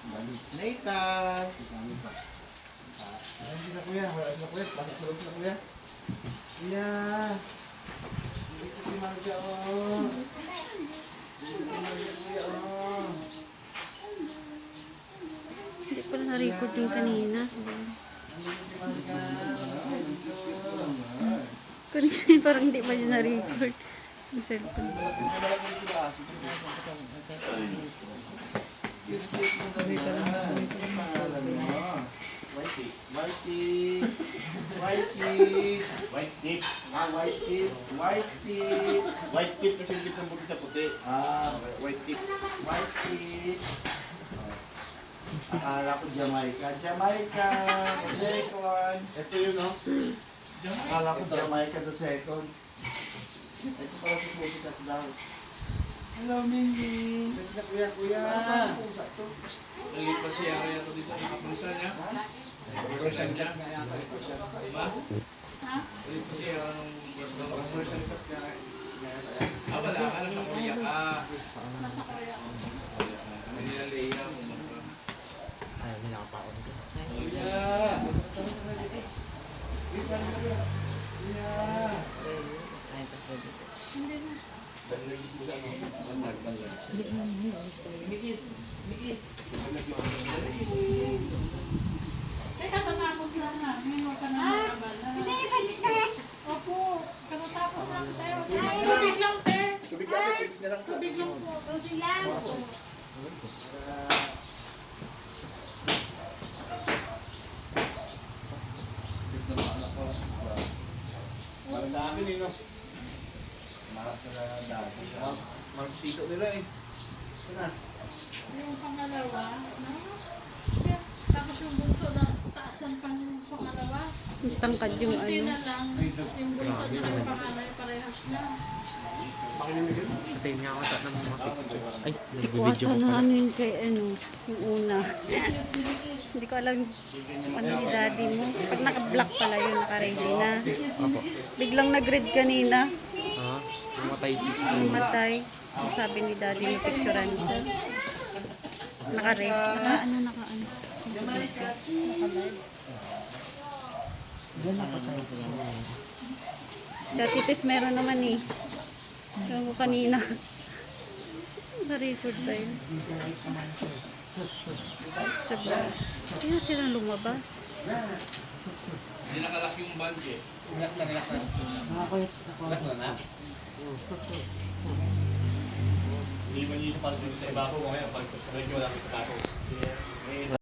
Nathan! Hindi na kuya, wala na kuya. Pasok sa loob na kuya. Kuya! Hindi ko si Marja, oh. Hindi ko si Marja, kuya, oh. Hindi ko na na-record yung kanina. Hindi ko si Marja. Kanina parang hindi pa yun na-record. Yung cellphone. Malapit sila aso. Whitey. Whitey. Whitey. White tip. White tip. White tip. White tip kasi hindi ng buti sa puti. White tip. White tip. Akala ko Jamaica. Jamaica. The second. Ito yun, no? Akala ko Jamaica the second. Ito pala si Pussycat daw. Hello, Mindy. Kasi na kuya, kuya. Pusa to. Nalipas siya kaya ito dito nakapunsa niya. Version niya. Diba? Nalipas siya ng version. Wala ka. Nasa Korea ka. Nasa Korea. Ano nila Leia? Ay, hindi nakapakot. Kuya! Hindi na. Mikit. Mikit. Eh, katatapos lang na. Ngayon ka na nakabala. Hindi, opo. Katatapos lang tayo. Tubig lang, te. Tubig lang, tubig na lang. Tubig lang po. Tubig lang. Para sa akin, eh, no? Marap na lang dati. Marap tito nila, eh. Sana. Yung pangalawa, no? Yeah. Tapos yung bunso na taasan pa yung pangalawa. Tangkad yung Kunti ano. na lang. Yung bunso at saka yung pangalay parehas na. Ito yung nakakata ng mga picture. Ay, Kuwata na ano yun kay ano, yung una. Hindi ko alam kung ano ni daddy mo. Pag naka-black pala yun, naka-ready na. Opo. Biglang nag-red kanina. Ha? Namatay si Namatay. Ang sabi ni daddy mo, picturean siya. Naka-red. Naka-ano. Naka-live. Sa titis meron naman eh. Yung ko kanina. Na-record tayo. Diba? Kaya silang lumabas. Hindi nakalak yung band eh. Hindi man yun sa parang sa iba ko ngayon. Pag medyo lang sa bato.